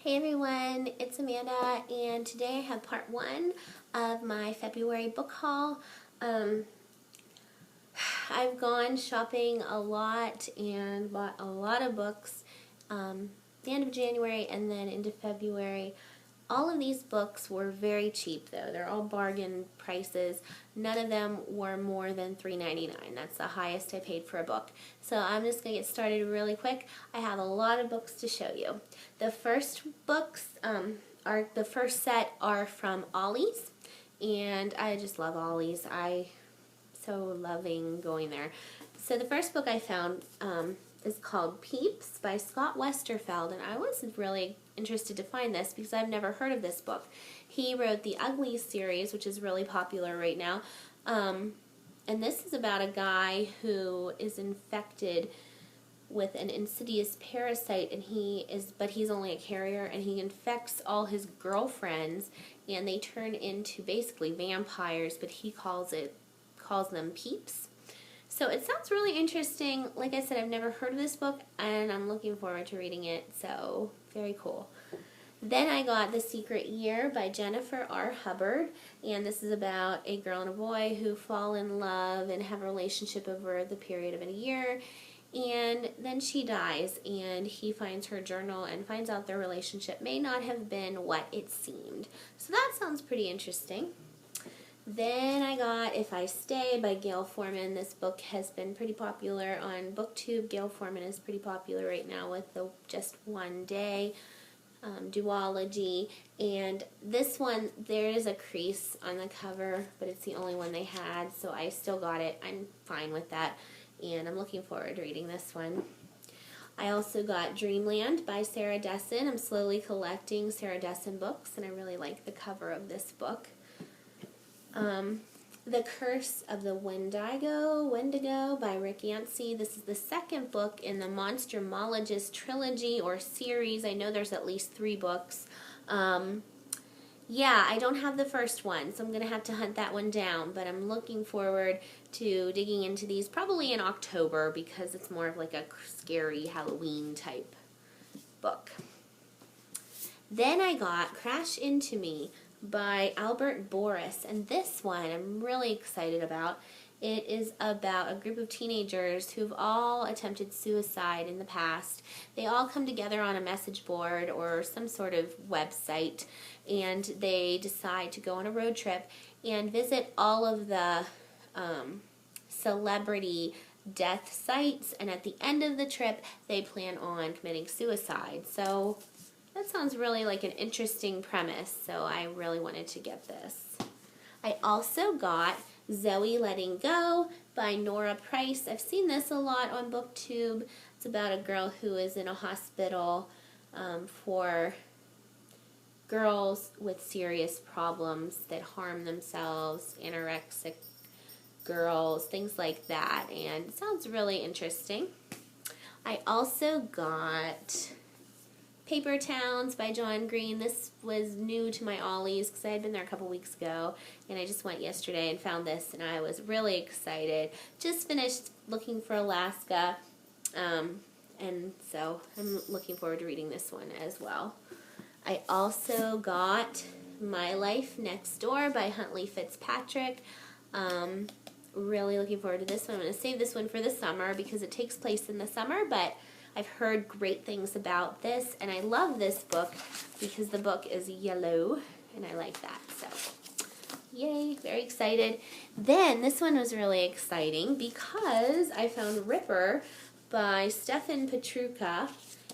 Hey everyone, it's Amanda, and today I have part one of my February book haul. Um, I've gone shopping a lot and bought a lot of books the end of January and then into February. All of these books were very cheap though. They're all bargain prices. None of them were more than $3.99. That's the highest I paid for a book. So I'm just going to get started really quick. I have a lot of books to show you. The first books the first set are from Ollie's, and I just love Ollie's. I so loving going there. So the first book I found is called Peeps by Scott Westerfeld, and I was really interested to find this because I've never heard of this book. He wrote the Ugly series, which is really popular right now, and this is about a guy who is infected with an insidious parasite, and he's only a carrier, and he infects all his girlfriends, and they turn into basically vampires, but he calls them peeps. So it sounds really interesting. Like I said, I've never heard of this book, and I'm looking forward to reading it, so very cool. Then I got The Secret Year by Jennifer R. Hubbard, and this is about a girl and a boy who fall in love and have a relationship over the period of a year, and then she dies, and he finds her journal and finds out their relationship may not have been what it seemed. So that sounds pretty interesting. Then I got If I Stay by Gail Forman. This book has been pretty popular on BookTube. Gail Forman is pretty popular right now with the Just One Day duology. And this one, there is a crease on the cover, but it's the only one they had, so I still got it. I'm fine with that, and I'm looking forward to reading this one. I also got Dreamland by Sarah Dessen. I'm slowly collecting Sarah Dessen books, and I really like the cover of this book. The Curse of the Wendigo by Rick Yancey. This is the second book in the Monstermologist trilogy or series. I know there's at least 3 books. Yeah, I don't have the first one, so I'm going to have to hunt that one down, but I'm looking forward to digging into these probably in October because it's more of like a scary Halloween type book. Then I got Crash Into Me by Albert Boris, and this one I'm really excited about. It is about a group of teenagers who've all attempted suicide in the past. They all come together on a message board or some sort of website, and they decide to go on a road trip and visit all of the celebrity death sites, and at the end of the trip they plan on committing suicide. So that sounds really like an interesting premise, so I really wanted to get this. I also got Zoe Letting Go by Nora Price. I've seen this a lot on BookTube. It's about a girl who is in a hospital for girls with serious problems that harm themselves, anorexic girls, things like that, and it sounds really interesting. I also got Paper Towns by John Green. This was new to my Ollie's because I had been there a couple weeks ago, and I just went yesterday and found this, and I was really excited. Just finished looking for Alaska, and so I'm looking forward to reading this one as well. I also got My Life Next Door by Huntley Fitzpatrick. Really looking forward to this one. I'm going to save this one for the summer because it takes place in the summer, but I've heard great things about this, and I love this book because the book is yellow, and I like that. So, yay, very excited. Then, this one was really exciting because I found Ripper by Stefan Petruka.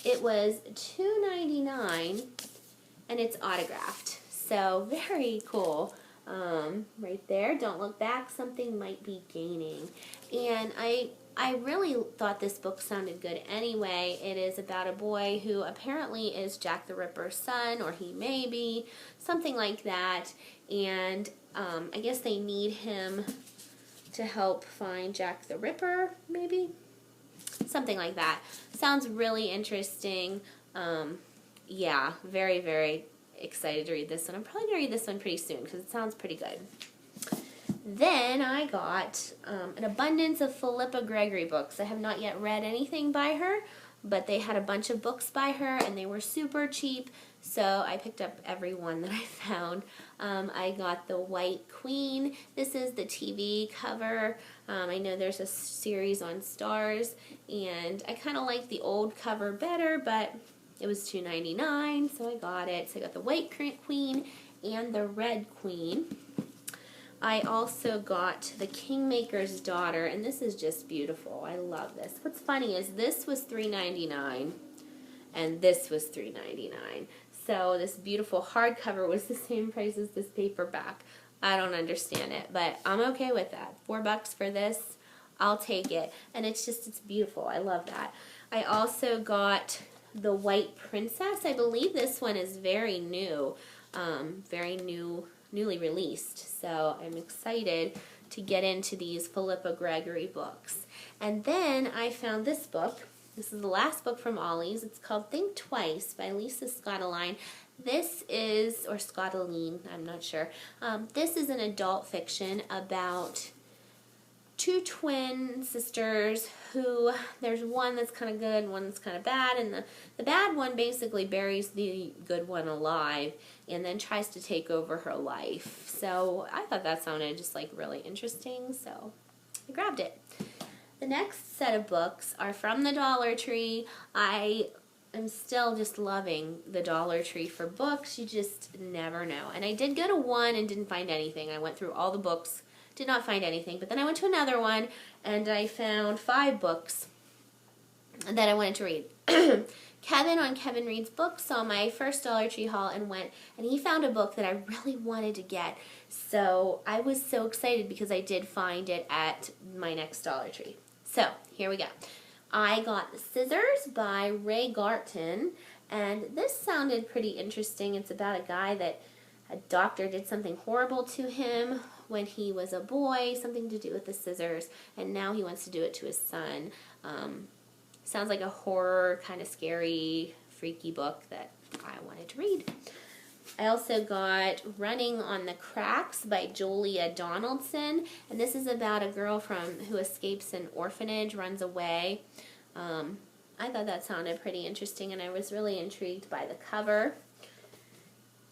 It was $2.99, and it's autographed. So, very cool. Right there, don't look back, something might be gaining. And I really thought this book sounded good anyway. It is about a boy who apparently is Jack the Ripper's son, or he may be, something like that. And I guess they need him to help find Jack the Ripper, maybe? Something like that. Sounds really interesting. Yeah, very, very excited to read this one. I'm probably going to read this one pretty soon because it sounds pretty good. Then I got an abundance of Philippa Gregory books. I have not yet read anything by her, but they had a bunch of books by her and they were super cheap, so I picked up every one that I found. I got The White Queen. This is the TV cover. I know there's a series on Stars, and I kind of like the old cover better, but it was $2.99, so I got it. So I got The White Queen and The Red Queen. I also got The Kingmaker's Daughter, and this is just beautiful. I love this. What's funny is this was $3.99, and this was $3.99. So this beautiful hardcover was the same price as this paperback. I don't understand it, but I'm okay with that. $4 for this, I'll take it. And it's beautiful. I love that. I also got The White Princess. I believe this one is very new, newly released. So I'm excited to get into these Philippa Gregory books. And then I found this book. This is the last book from Ollie's. It's called Think Twice by Lisa Scottoline. This is, or Scottoline, I'm not sure. This is an adult fiction about two twin sisters who, there's one that's kind of good and one that's kind of bad, and the bad one basically buries the good one alive and then tries to take over her life. So I thought that sounded just like really interesting, so I grabbed it. The next set of books are from the Dollar Tree. I am still just loving the Dollar Tree for books. You just never know. And I did go to one and didn't find anything. I went through all the books, did not find anything. But then I went to another one and I found 5 books that I wanted to read. Kevin on Kevin Reads Books saw my first Dollar Tree haul and went, and he found a book that I really wanted to get. So I was so excited because I did find it at my next Dollar Tree. So here we go. I got The Scissors by Ray Garton, and this sounded pretty interesting. It's about a guy that a doctor did something horrible to him when he was a boy, something to do with the scissors, and now he wants to do it to his son. Sounds like a horror, kind of scary, freaky book that I wanted to read. I also got Running on the Cracks by Julia Donaldson, and this is about a girl who escapes an orphanage, runs away. I thought that sounded pretty interesting, and I was really intrigued by the cover.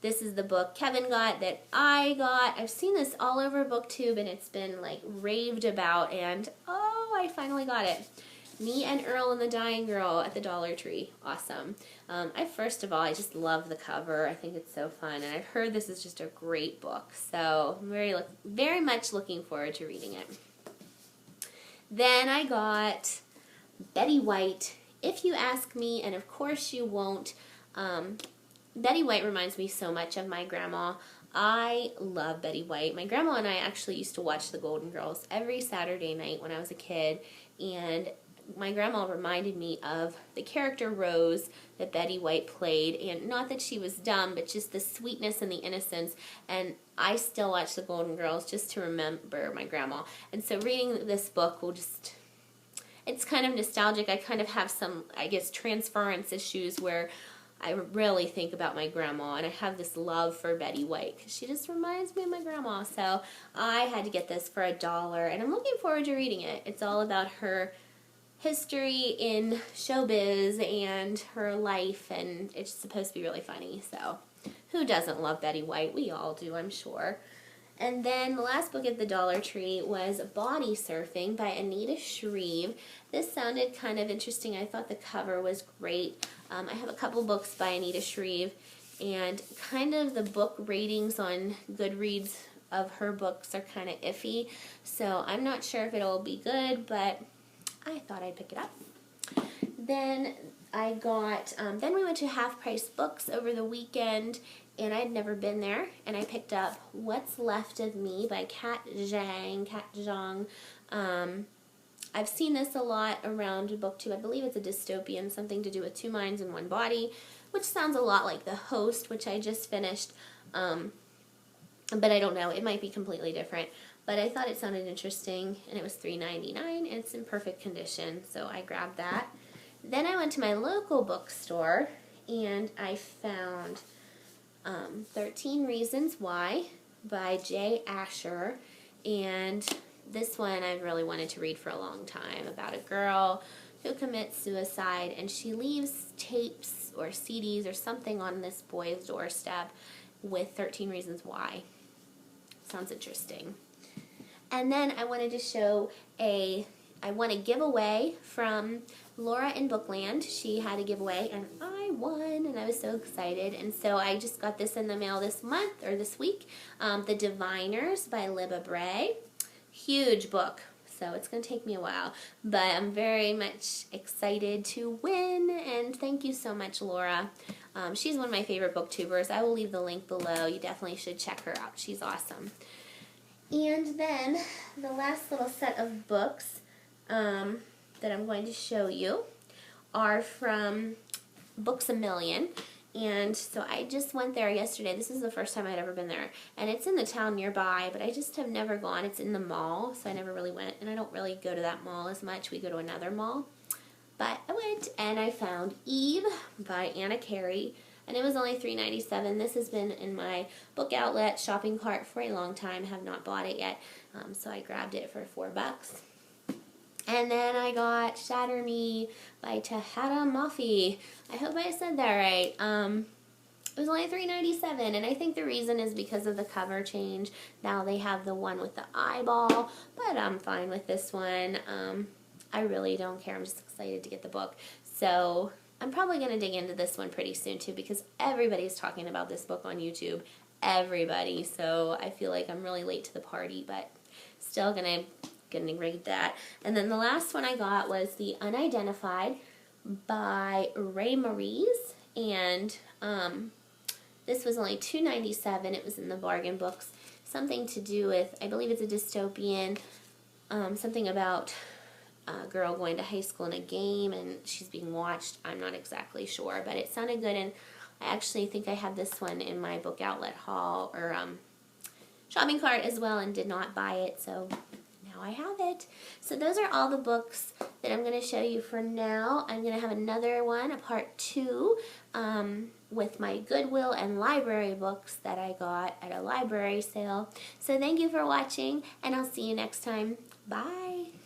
This is the book Kevin got that I got. I've seen this all over BookTube, and it's been like raved about, and oh, I finally got it. Me and Earl and the Dying Girl at the Dollar Tree. Awesome. First of all, I just love the cover. I think it's so fun, and I've heard this is just a great book, so I'm very much looking forward to reading it. Then I got Betty White, If You Ask Me, and of course you won't. Betty White reminds me so much of my grandma. I love Betty White. My grandma and I actually used to watch The Golden Girls every Saturday night when I was a kid, and my grandma reminded me of the character Rose that Betty White played, and not that she was dumb, but just the sweetness and the innocence, and I still watch The Golden Girls just to remember my grandma. And so reading this book will just, it's kind of nostalgic. I kind of have some, I guess, transference issues where I really think about my grandma, and I have this love for Betty White because she just reminds me of my grandma. So I had to get this for $1, and I'm looking forward to reading it. It's all about her history in showbiz and her life, and it's supposed to be really funny. So who doesn't love Betty White? We all do, I'm sure. And then the last book at the Dollar Tree was Body Surfing by Anita Shreve. This sounded kind of interesting. I thought the cover was great. I have a couple books by Anita Shreve, and kind of the book ratings on Goodreads of her books are kind of iffy, so I'm not sure if it'll be good, but I thought I'd pick it up. Then I got, then we went to Half Price Books over the weekend, and I'd never been there, and I picked up What's Left of Me by Kat Zhang. I've seen this a lot around BookTube. I believe it's a dystopian, something to do with 2 minds in 1 body, which sounds a lot like The Host, which I just finished, but I don't know. It might be completely different. But I thought it sounded interesting, and it was $3.99, and it's in perfect condition, so I grabbed that. Then I went to my local bookstore, and I found 13 Reasons Why by Jay Asher, and this one I really wanted to read for a long time, about a girl who commits suicide, and she leaves tapes or CDs or something on this boy's doorstep with 13 Reasons Why. Sounds interesting. And then I wanted to show I won a giveaway from Laura in Bookland. She had a giveaway, and I won, and I was so excited. And so I just got this in the mail this month, or this week, The Diviners by Libba Bray. Huge book, so it's going to take me a while, but I'm very much excited to win, and thank you so much, Laura. She's one of my favorite booktubers. I will leave the link below. You definitely should check her out. She's awesome. And then the last little set of books that I'm going to show you are from Books A Million. And so I just went there yesterday. This is the first time I'd ever been there. And it's in the town nearby, but I just have never gone. It's in the mall, so I never really went. And I don't really go to that mall as much. We go to another mall. But I went, and I found Eve by Anna Carey. And it was only $3.97. This has been in my book outlet shopping cart for a long time. Have not bought it yet. So I grabbed it for $4. And then I got Shatter Me by Tahada Mafi. I hope I said that right. It was only $3.97, and I think the reason is because of the cover change. Now they have the one with the eyeball, but I'm fine with this one. I really don't care. I'm just excited to get the book. So I'm probably going to dig into this one pretty soon too, because everybody's talking about this book on YouTube. Everybody. So I feel like I'm really late to the party, but still gonna read that. And then the last one I got was The Unidentified by Ray Maurice, and this was only $2.97. It was in the bargain books. Something to do with, I believe it's a dystopian, something about a girl going to high school in a game and she's being watched. I'm not exactly sure, but it sounded good, and I actually think I have this one in my book outlet haul or shopping cart as well, and did not buy it, so now I have it. So those are all the books that I'm going to show you for now. I'm going to have another one, a part 2, with my Goodwill and library books that I got at a library sale. So thank you for watching, and I'll see you next time. Bye!